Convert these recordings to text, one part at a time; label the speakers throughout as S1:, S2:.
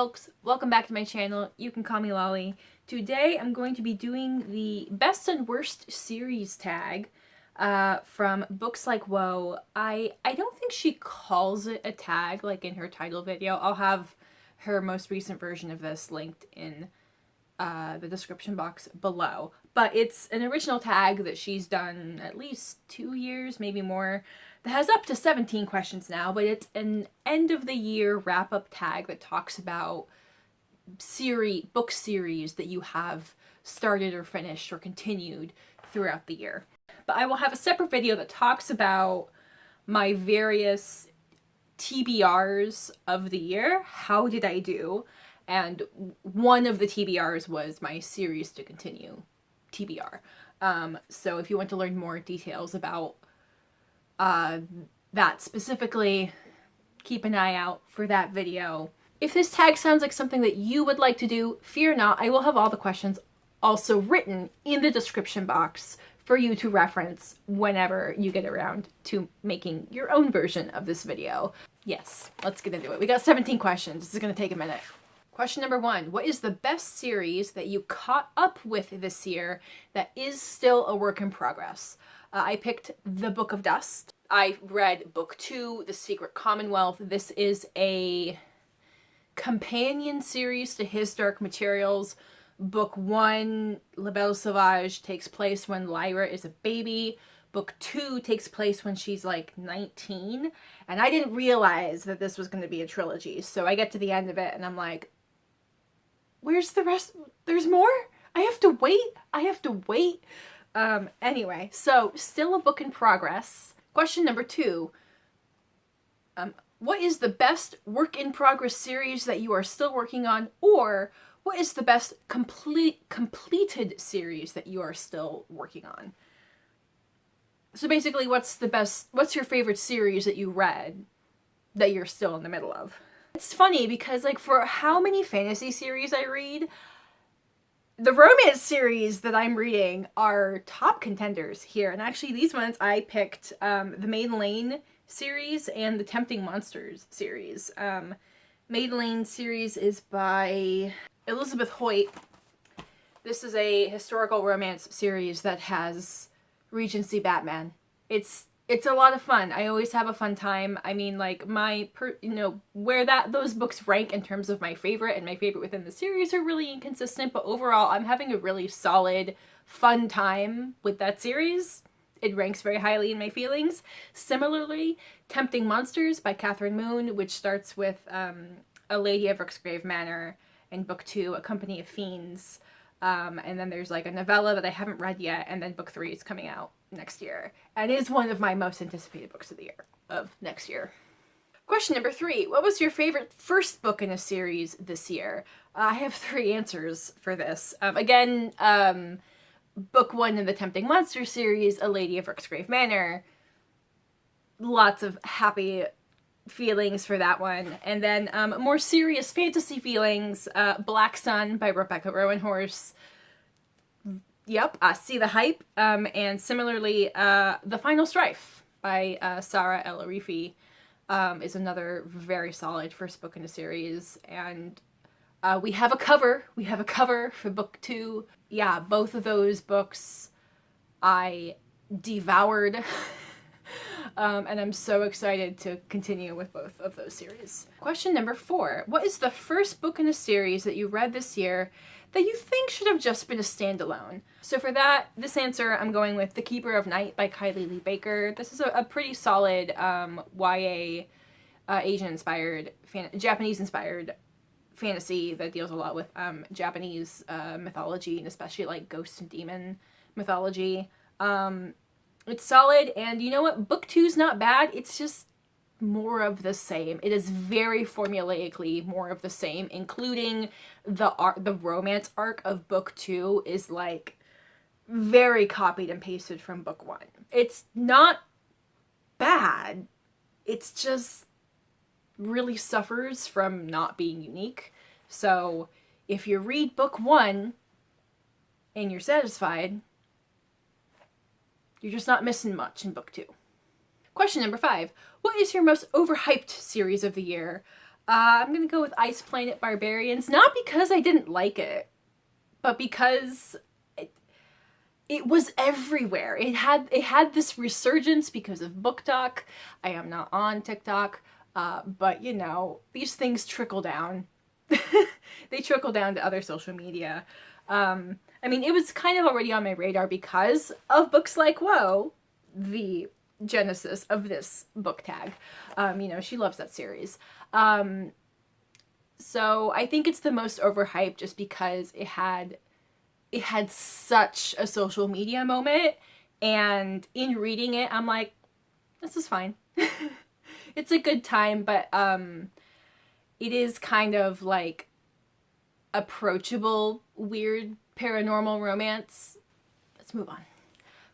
S1: folks, welcome back to my channel. You can call me Lolly. Today I'm going to be doing the best and worst series tag from BooksLikeWhoa. I don't think she calls it a tag like in her title video. I'll have her most recent version of this linked in the description box below. But it's an original tag that she's done at least 2 years, maybe more, that has up to 17 questions now, but it's an end of the year wrap-up tag that talks about book series that you have started or finished or continued throughout the year. But I will have a separate video that talks about my various TBRs of the year. How did I do? And one of the TBRs was my series to continue TBR. So if you want to learn more details about that specifically, keep an eye out for that video. If this tag sounds like something that you would like to do, fear not, I will have all the questions also written in the description box for you to reference whenever you get around to making your own version of this video. Yes, let's get into it. We got 17 questions. This is going to take a minute. Question number 1. What is the best series that you caught up with this year that is still a work in progress? I picked The Book of Dust. I read Book 2, The Secret Commonwealth. This is a companion series to His Dark Materials. Book 1, La Belle Sauvage, takes place when Lyra is a baby. Book 2 takes place when she's like 19. And I didn't realize that this was going to be a trilogy. So I get to the end of it and I'm like, where's the rest? There's more? I have to wait. Anyway, so still a book in progress. Question number 2. What is the best work in progress series that you are still working on? Or what is the best completed series that you are still working on? So basically, what's your favorite series that you read that you're still in the middle of? It's funny because, like, for how many fantasy series I read, the romance series that I'm reading are top contenders here. And actually, these ones I picked the Maiden Lane series and the Tempting Monsters series. Maiden Lane series is by Elizabeth Hoyt. This is a historical romance series that has Regency Batman. It's a lot of fun. I always have a fun time. I mean, like, where those books rank in terms of my favorite and my favorite within the series are really inconsistent, but overall I'm having a really solid, fun time with that series. It ranks very highly in my feelings. Similarly, Tempting Monsters by Catherine Moon, which starts with A Lady of Rooksgrave Manor in Book 2, A Company of Fiends. And then there's like a novella that I haven't read yet, and then Book 3 is coming out next year. And is one of my most anticipated books of next year. Question number 3. What was your favorite first book in a series this year? I have 3 answers for this. Again, Book 1 in the Tempting Monster series, A Lady of Rooksgrave Manor. Lots of happy feelings for that one. And then more serious fantasy feelings, Black Sun by Rebecca Rowanhorse. Yep, See the Hype. And similarly, The Final Strife by Sarah El Arifi is another very solid first book in a series. And we have a cover. We have a cover for Book 2. Yeah, both of those books I devoured. And I'm so excited to continue with both of those series. Question number 4. What is the first book in a series that you read this year that you think should have just been a standalone? So for this answer, I'm going with The Keeper of Night by Kylie Lee Baker. This is a pretty solid YA Asian-inspired, Japanese-inspired fantasy that deals a lot with Japanese mythology, and especially like ghost and demon mythology. It's solid, and you know what? Book 2's not bad. It's just more of the same. It is very formulaically more of the same, including the romance arc of Book 2 is like very copied and pasted from Book 1. It's not bad. It's just really suffers from not being unique. So if you read Book 1 and you're satisfied, you're just not missing much in Book 2. Question number 5. What is your most overhyped series of the year? I'm gonna go with Ice Planet Barbarians, not because I didn't like it, but because it was everywhere. It had this resurgence because of BookTok. I am not on TikTok, but you know, these things trickle down. They trickle down to other social media. I mean, it was kind of already on my radar because of Books Like Whoa, the genesis of this book tag. You know, she loves that series. So I think it's the most overhyped just because it had such a social media moment, and in reading it, I'm like, this is fine. It's a good time, but it is kind of like approachable, weird paranormal romance. Let's move on.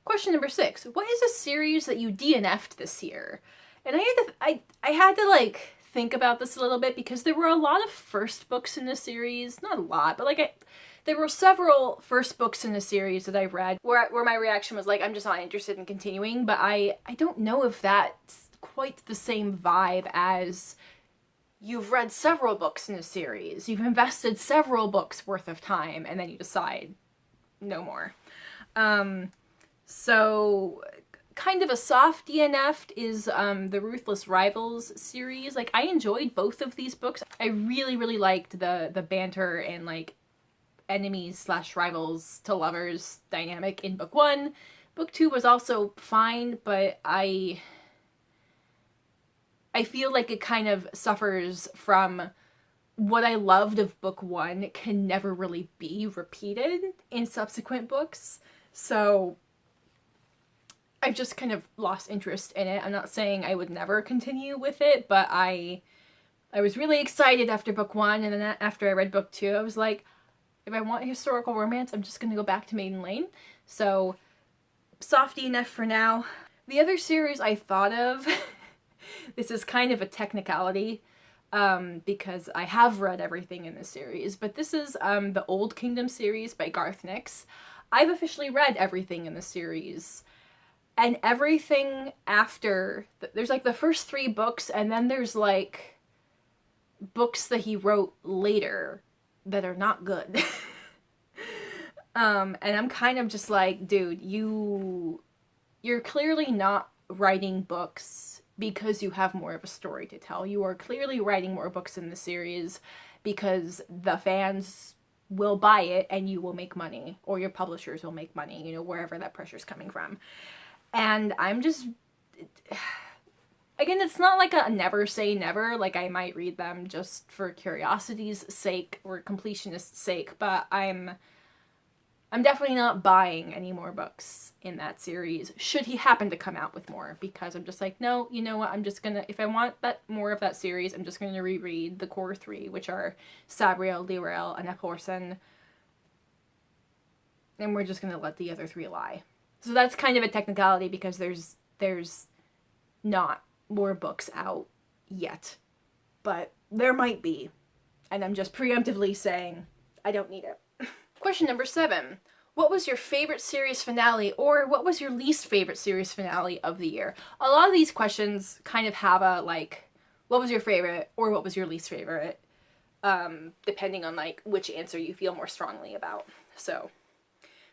S1: Question number 6. What is a series that you DNFed this year? And I had to like think about this a little bit because there were a lot of first books in the series. Not a lot, but like there were several first books in the series that I've read where my reaction was like, I'm just not interested in continuing, but I don't know if that's quite the same vibe as you've read several books in a series, you've invested several books worth of time, and then you decide no more. So kind of a soft DNF'd is the Ruthless Rivals series. Like, I enjoyed both of these books. I really, really liked the banter and like enemies / rivals to lovers dynamic in book 1. Book 2 was also fine, but I feel like it kind of suffers from what I loved of book 1 can never really be repeated in subsequent books. So I've just kind of lost interest in it. I'm not saying I would never continue with it, but I was really excited after book 1, and then after I read book 2, I was like, if I want historical romance, I'm just going to go back to Maiden Lane. So, soft DNF for now. The other series I thought of, this is kind of a technicality, because I have read everything in this series, but this is the Old Kingdom series by Garth Nix. I've officially read everything in the series, and everything after, there's like the first 3 books, and then there's like books that he wrote later that are not good. And I'm kind of just like, dude, you're clearly not writing books because you have more of a story to tell. You are clearly writing more books in the series because the fans will buy it and you will make money, or your publishers will make money, you know, wherever that pressure's coming from. And I'm just, again, it's not like a never say never, like I might read them just for curiosity's sake or completionist's sake, but I'm definitely not buying any more books in that series, should he happen to come out with more, because I'm just like, no, you know what, I'm just gonna, if I want that more of that series, I'm just gonna reread the core 3, which are Sabriel, Lirael, and Epphorson, and we're just gonna let the other 3 lie. So that's kind of a technicality because there's not more books out yet, but there might be, and I'm just preemptively saying I don't need it. Question number 7. What was your favorite series finale, or what was your least favorite series finale of the year? A lot of these questions kind of have a, like, what was your favorite, or what was your least favorite, depending on, like, which answer you feel more strongly about. So,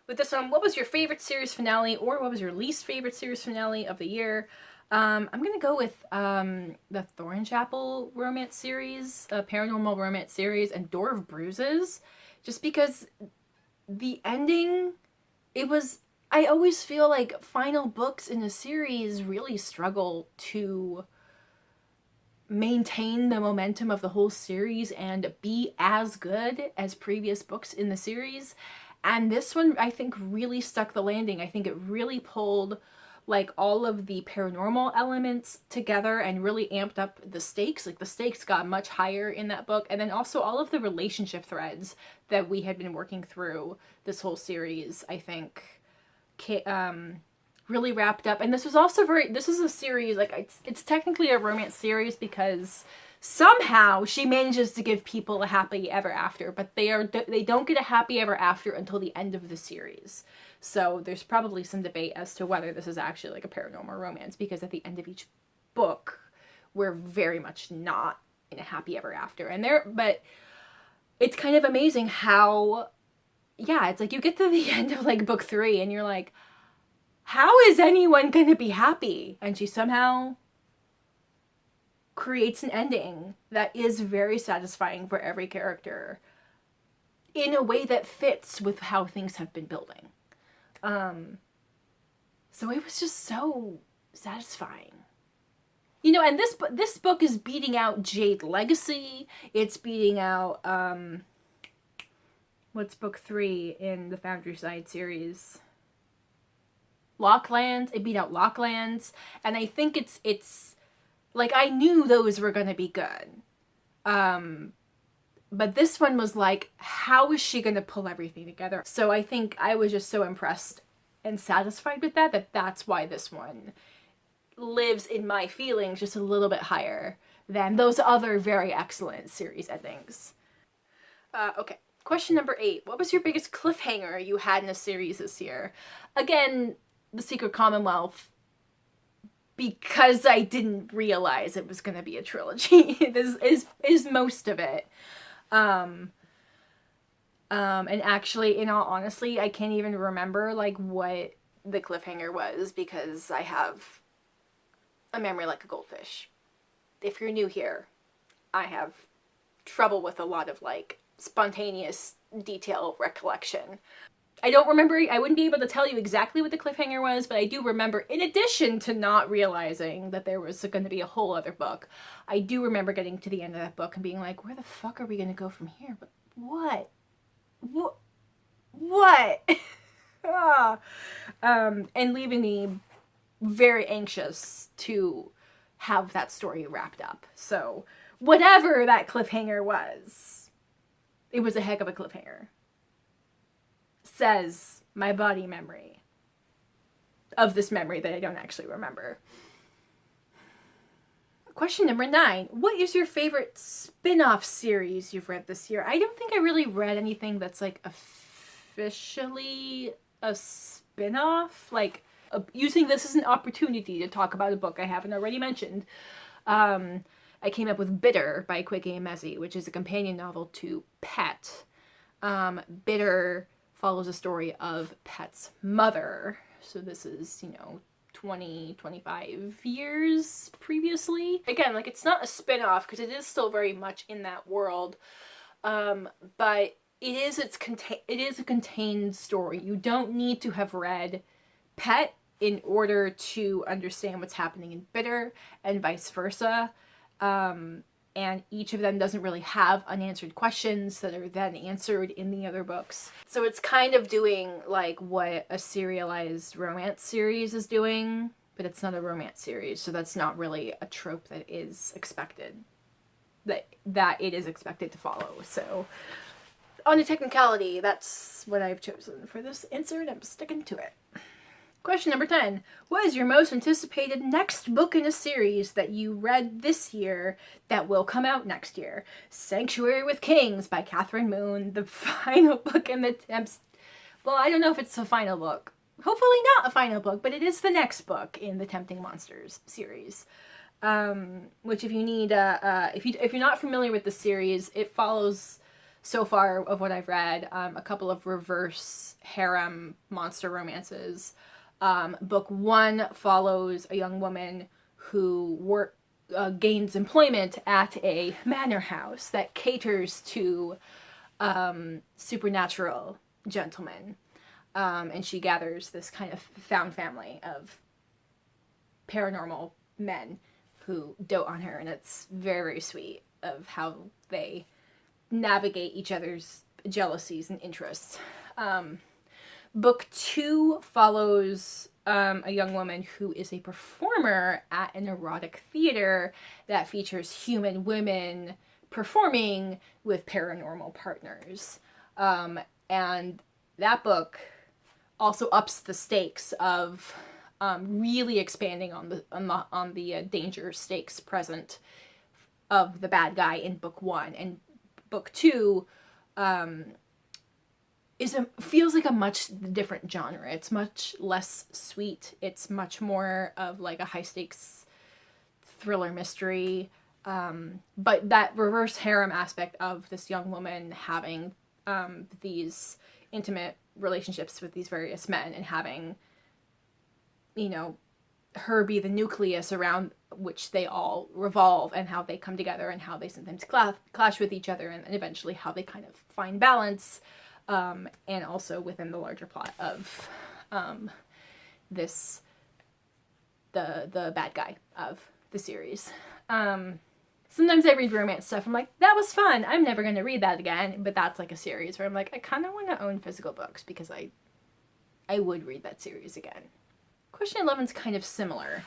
S1: with this one, what was your favorite series finale, or what was your least favorite series finale of the year? I'm gonna go with the Thornchapel romance series, paranormal romance series, and Door of Bruises, just because the ending, I always feel like final books in a series really struggle to maintain the momentum of the whole series and be as good as previous books in the series. And this one, I think, really stuck the landing. I think it really pulled like all of the paranormal elements together and really amped up the stakes. Like the stakes got much higher in that book. And then also all of the relationship threads that we had been working through this whole series, I think, really wrapped up. And this was also this is a series, like it's technically a romance series because somehow she manages to give people a happy ever after, but they don't get a happy ever after until the end of the series. So there's probably some debate as to whether this is actually like a paranormal romance, because at the end of each book, we're very much not happy ever after. But it's kind of amazing how, yeah, it's like you get to the end of like book 3 and you're like, how is anyone going to be happy? And she somehow creates an ending that is very satisfying for every character in a way that fits with how things have been building. So it was just so satisfying. You know, and this book is beating out Jade Legacy. It's beating out, what's book 3 in the Foundry Side series? Locklands. It beat out Locklands. And I think it's like, I knew those were going to be good. But this one was like, how is she going to pull everything together? So I think I was just so impressed and satisfied with that's why this one lives in my feelings just a little bit higher than those other very excellent series endings. Okay, question number 8. What was your biggest cliffhanger you had in a series this year? Again, The Secret Commonwealth, because I didn't realize it was going to be a trilogy. This is most of it. And actually, in all honesty, I can't even remember like what the cliffhanger was because I have a memory like a goldfish. If you're new here, I have trouble with a lot of like spontaneous detail recollection. I don't remember, I wouldn't be able to tell you exactly what the cliffhanger was, but I do remember, in addition to not realizing that there was going to be a whole other book, I do remember getting to the end of that book and being like, where the fuck are we going to go from here? But what? And leaving me very anxious to have that story wrapped up. So whatever that cliffhanger was, it was a heck of a cliffhanger. Says my body memory of this memory that I don't actually remember. Question number 9. What is your favorite spin-off series you've read this year? I don't think I really read anything that's like officially a spin-off. Like using this as an opportunity to talk about a book I haven't already mentioned. I came up with Bitter by Kweke Emezi, which is a companion novel to Pet. Bitter follows a story of Pet's mother. So this is, 25 years previously. Again, like it's not a spin-off because it is still very much in that world. But it is a contained story. You don't need to have read Pet in order to understand what's happening in Bitter and vice versa. And each of them doesn't really have unanswered questions that are then answered in the other books. So it's kind of doing like what a serialized romance series is doing, but it's not a romance series, so that's not really a trope that is expected, that it is expected to follow. So on a technicality, that's what I've chosen for this insert. I'm sticking to it. Question number 10. What is your most anticipated next book in a series that you read this year that will come out next year? Sanctuary with Kings by Catherine Moon, the final book in the well, I don't know if it's the final book. Hopefully not a final book, but it is the next book in the Tempting Monsters series. Which if you need, if you're not familiar with the series, it follows, so far of what I've read, a couple of reverse harem monster romances. Book 1 follows a young woman who gains employment at a manor house that caters to supernatural gentlemen. And she gathers this kind of found family of paranormal men who dote on her, and it's very, very sweet of how they navigate each other's jealousies and interests. Book 2 follows a young woman who is a performer at an erotic theater that features human women performing with paranormal partners. And that book also ups the stakes of really expanding on the danger stakes present of the bad guy in book 1. And book 2 feels like a much different genre. It's much less sweet. It's much more of like a high stakes thriller mystery. But that reverse harem aspect of this young woman having these intimate relationships with these various men and having, you know, her be the nucleus around which they all revolve, and how they come together and how they sometimes clash with each other, and eventually how they kind of find balance, and also within the larger plot of the bad guy of the series. Sometimes I read romance stuff, I'm like, that was fun, I'm never going to read that again, but that's like a series where I'm like, I kind of want to own physical books because I would read that series again. Question 11 is kind of similar.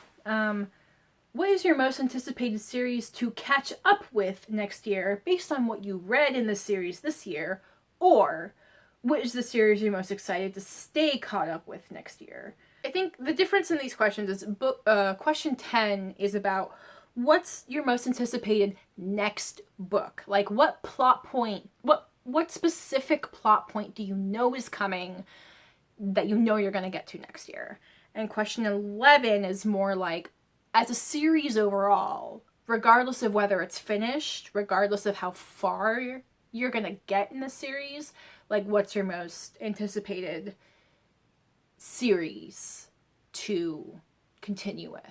S1: What is your most anticipated series to catch up with next year based on what you read in the series this year? Or what is the series you're most excited to stay caught up with next year? I think the difference in these questions is question 10 is about what's your most anticipated next book? Like what plot point, what specific plot point do you know is coming that you know you're going to get to next year? And question 11 is more like, as a series overall, regardless of whether it's finished, regardless of how far you're going to get in the series, like what's your most anticipated series to continue with?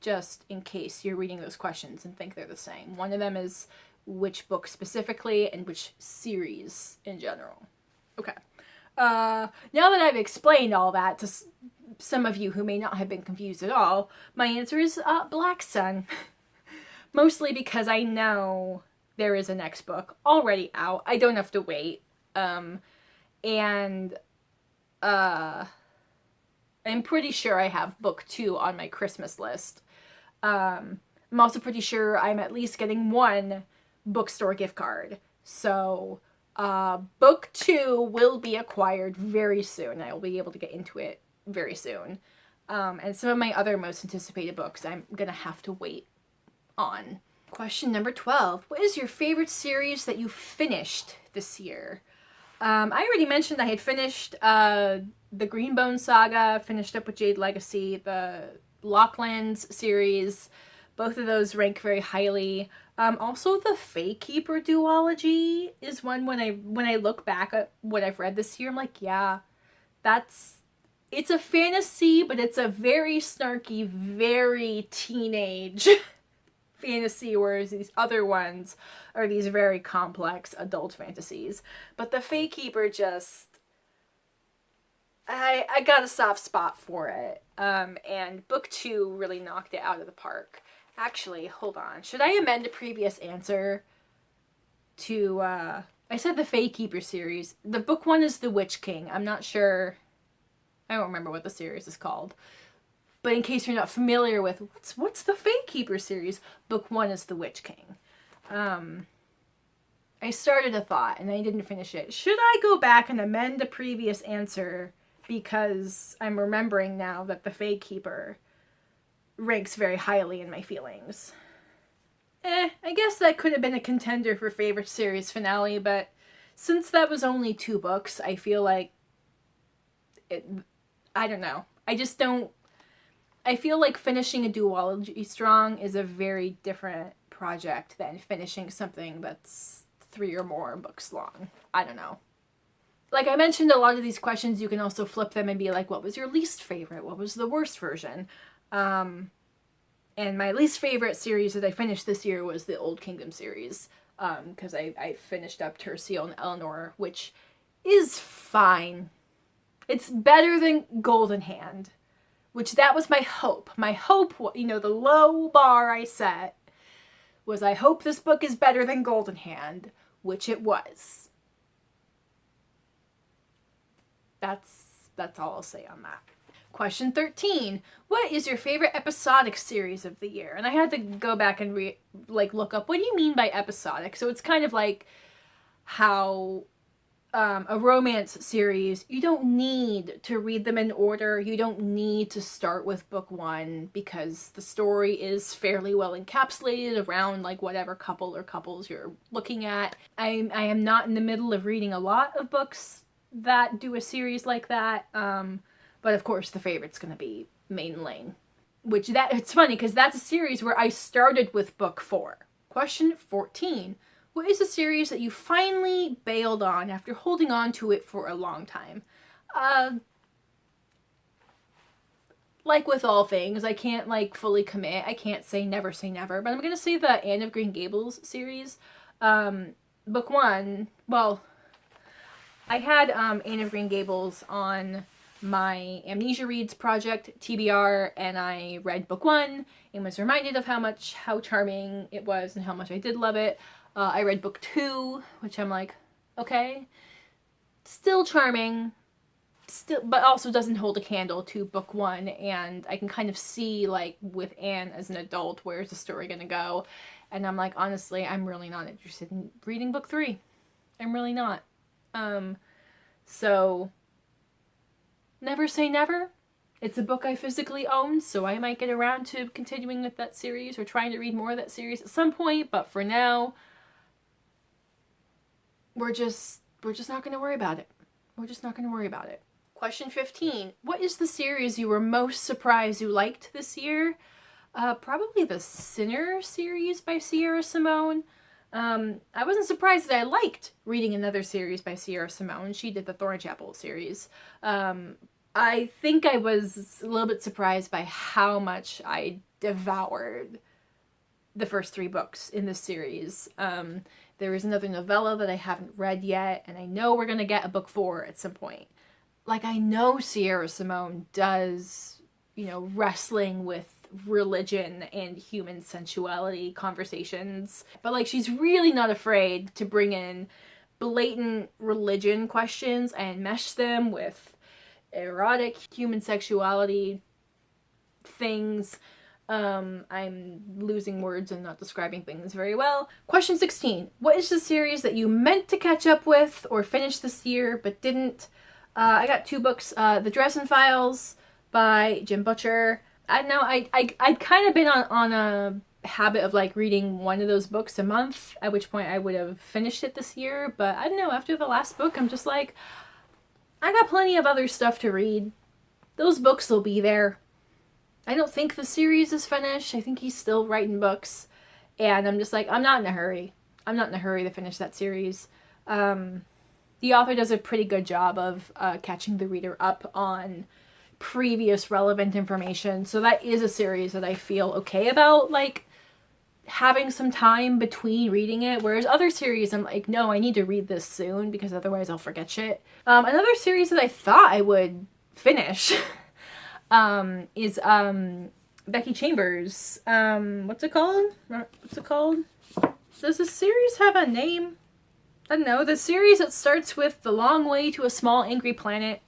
S1: Just in case you're reading those questions and think they're the same. One of them is which book specifically and which series in general. Okay. Now that I've explained all that to some of you who may not have been confused at all, my answer is Black Sun. Mostly because I know there is a next book already out. I don't have to wait. And I'm pretty sure I have book 2 on my Christmas list. I'm also pretty sure I'm at least getting 1 bookstore gift card. So book 2 will be acquired very soon. I will be able to get into it very soon. And some of my other most anticipated books I'm gonna have to wait on. Question number 12. What is your favorite series that you finished this year? I already mentioned I had finished the Greenbone Saga, finished up with Jade Legacy, the Locklands series. Both of those rank very highly. Also, the Faykeeper duology is one when I look back at what I've read this year, I'm like, yeah, it's a fantasy, but it's a very snarky, very teenage fantasy, whereas these other ones are these very complex adult fantasies. But the Faykeeper I got a soft spot for it. And book 2 really knocked it out of the park. Actually, hold on. Should I amend a previous answer to, I said the Faykeeper series. The book 1 is The Witch King. I'm not sure. I don't remember what the series is called. But in case you're not familiar with what's the Faykeeper series, book 1 is The Witch King. I started a thought and I didn't finish it. Should I go back and amend a previous answer because I'm remembering now that the Faykeeper ranks very highly in my feelings? I guess that could have been a contender for favorite series finale, but since that was only 2 books, I feel like I don't know. I feel like finishing a duology strong is a very different project than finishing something that's 3 or more books long. I don't know. Like I mentioned, a lot of these questions, you can also flip them and be like, what was your least favorite? What was the worst version? And my least favorite series that I finished this year was the Old Kingdom series. Because I finished up Tercio and Eleanor, which is fine. It's better than Golden Hand, which that was my hope. My hope, the low bar I set was I hope this book is better than Golden Hand, which it was. That's all I'll say on that. Question 13. What is your favorite episodic series of the year? And I had to go back and look up, what do you mean by episodic? So it's kind of like how a romance series, you don't need to read them in order. You don't need to start with book 1 because the story is fairly well encapsulated around whatever couple or couples you're looking at. I am not in the middle of reading a lot of books that do a series like that. But of course the favorite's going to be Maiden Lane. It's funny because that's a series where I started with book 4. Question 14. What is a series that you finally bailed on after holding on to it for a long time? Like with all things, I can't like fully commit. I can't say never, but I'm gonna say the Anne of Green Gables series. Book 1, well, I had Anne of Green Gables on my Amnesia Reads project, TBR, and I read book 1 and was reminded of how charming it was and how much I did love it. I read book 2, which I'm like, okay, still charming, but also doesn't hold a candle to book 1, and I can kind of see, like, with Anne as an adult, where's the story gonna go, and I'm like, honestly, I'm really not interested in reading book 3. I'm really not. So, never say never. It's a book I physically own, so I might get around to continuing with that series or trying to read more of that series at some point, but for now, we're just not going to worry about it. We're just not going to worry about it. Question 15. What is the series you were most surprised you liked this year? Probably the Sinner series by Sierra Simone. I wasn't surprised that I liked reading another series by Sierra Simone. She did the Thornchapel series. I think I was a little bit surprised by how much I devoured the first 3 books in this series. There is another novella that I haven't read yet, and I know we're going to get a book 4 at some point. Like, I know Sierra Simone does, wrestling with religion and human sensuality conversations, but, like, she's really not afraid to bring in blatant religion questions and mesh them with erotic human sexuality things. I'm losing words and not describing things very well. Question 16. What is the series that you meant to catch up with or finish this year but didn't? I got 2 books. The Dresden Files by Jim Butcher. I don't know, I'd kind of been on a habit of like reading one of those books a month, at which point I would have finished it this year, but I don't know, after the last book I'm just like, I got plenty of other stuff to read. Those books will be there. I don't think the series is finished. I think he's still writing books. And I'm just like, I'm not in a hurry. I'm not in a hurry to finish that series. The author does a pretty good job of catching the reader up on previous relevant information. So that is a series that I feel okay about, like, having some time between reading it. Whereas other series, I'm like, no, I need to read this soon because otherwise I'll forget shit. Another series that I thought I would finish is Becky Chambers. What's it called? Does the series have a name? I don't know. The series that starts with The Long Way to a Small Angry Planet.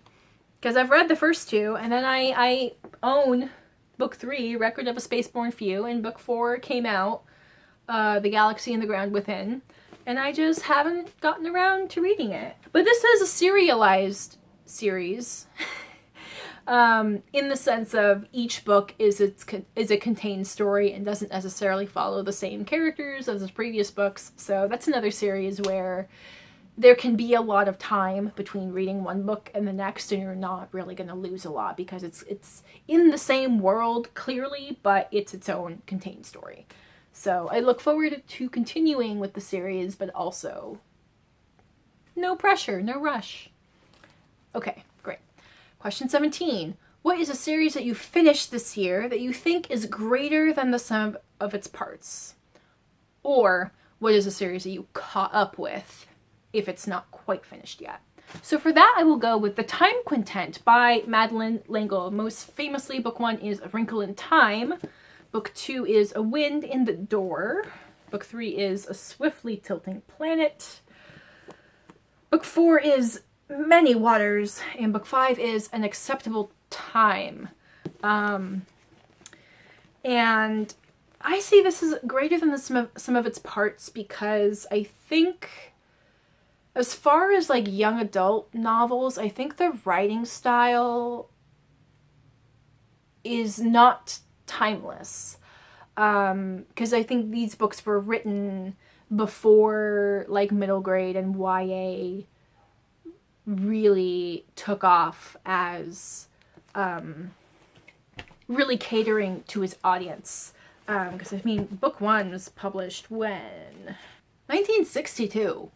S1: Because I've read the first 2, and then I own book 3, Record of a Spaceborne Few, and book 4 came out, The Galaxy and the Ground Within, and I just haven't gotten around to reading it. But this is a serialized series, in the sense of each book is a contained story and doesn't necessarily follow the same characters as the previous books. So that's another series where there can be a lot of time between reading one book and the next, and you're not really going to lose a lot because it's in the same world clearly, but it's its own contained story. So I look forward to continuing with the series, but also no pressure, no rush. Okay, great. Question 17. What is a series that you finished this year that you think is greater than the sum of its parts? Or what is a series that you caught up with if it's not quite finished yet? So for that, I will go with The Time Quintet by Madeleine L'Engle. Most famously, book 1 is A Wrinkle in Time. Book 2 is A Wind in the Door. Book 3 is A Swiftly Tilting Planet. Book 4 is Many Waters. And book 5 is An Acceptable Time. And I see this as greater than the sum of its parts because I think, as far as like young adult novels, I think the writing style is not timeless. Because I think these books were written before like middle grade and YA really took off as really catering to his audience. Because I mean, book 1 was published when? 1962.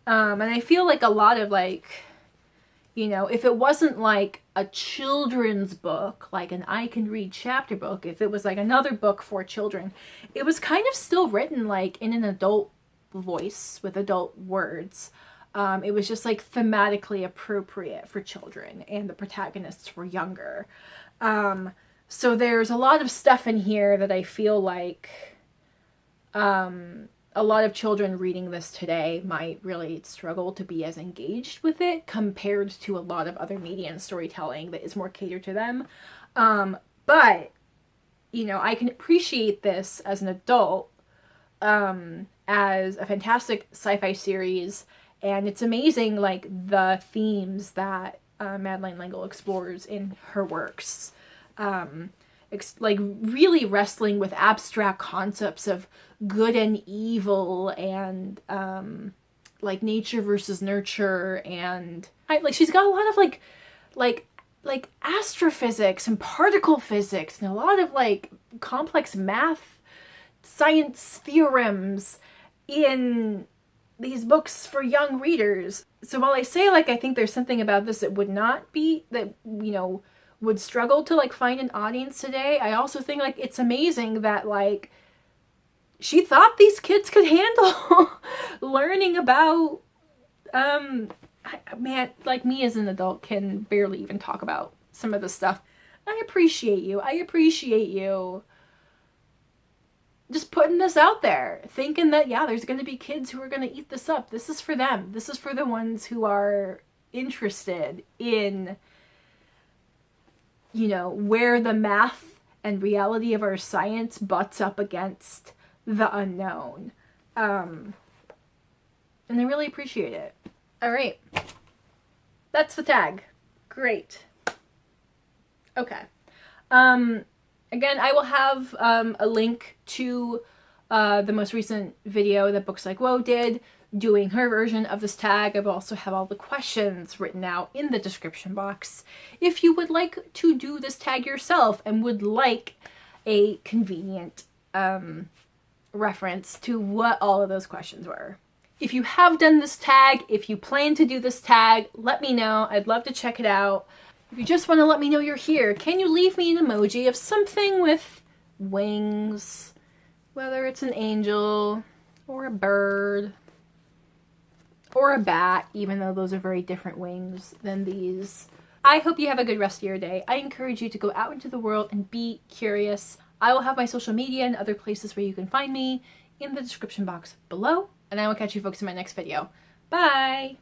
S1: And I feel like a lot of like, you know, if it wasn't like a children's book, like an I Can Read chapter book, if it was like another book for children, it was kind of still written like in an adult voice with adult words. It was just like thematically appropriate for children, and the protagonists were younger. So there's a lot of stuff in here that I feel like a lot of children reading this today might really struggle to be as engaged with it compared to a lot of other media and storytelling that is more catered to them. But, you know, I can appreciate this as an adult as a fantastic sci-fi series, and it's amazing, like, the themes that Madeleine L'Engle explores in her works. Like really wrestling with abstract concepts of good and evil, and like nature versus nurture, and like she's got a lot of like astrophysics and particle physics and a lot of like complex math science theorems in these books for young readers. So while I say like I think there's something about this that would not be, that, you know, would struggle to like find an audience today, I also think like it's amazing that like she thought these kids could handle learning about man, like me as an adult can barely even talk about some of the stuff. I appreciate you just putting this out there, thinking that yeah, there's going to be kids who are going to eat this up. This is for them. This is for the ones who are interested in, you know, where the math and reality of our science butts up against the unknown. And I really appreciate it. All right. That's the tag. Great. Okay. Again, I will have a link to the most recent video that BooksLikeWhoa did doing her version of this tag. I will also have all the questions written out in the description box if you would like to do this tag yourself and would like a convenient reference to what all of those questions were. If you have done this tag, if you plan to do this tag, let me know. I'd love to check it out. If you just want to let me know you're here, can you leave me an emoji of something with wings? Whether it's an angel or a bird or a bat, even though those are very different wings than these. I hope you have a good rest of your day. I encourage you to go out into the world and be curious. I will have my social media and other places where you can find me in the description box below, and I will catch you folks in my next video. Bye!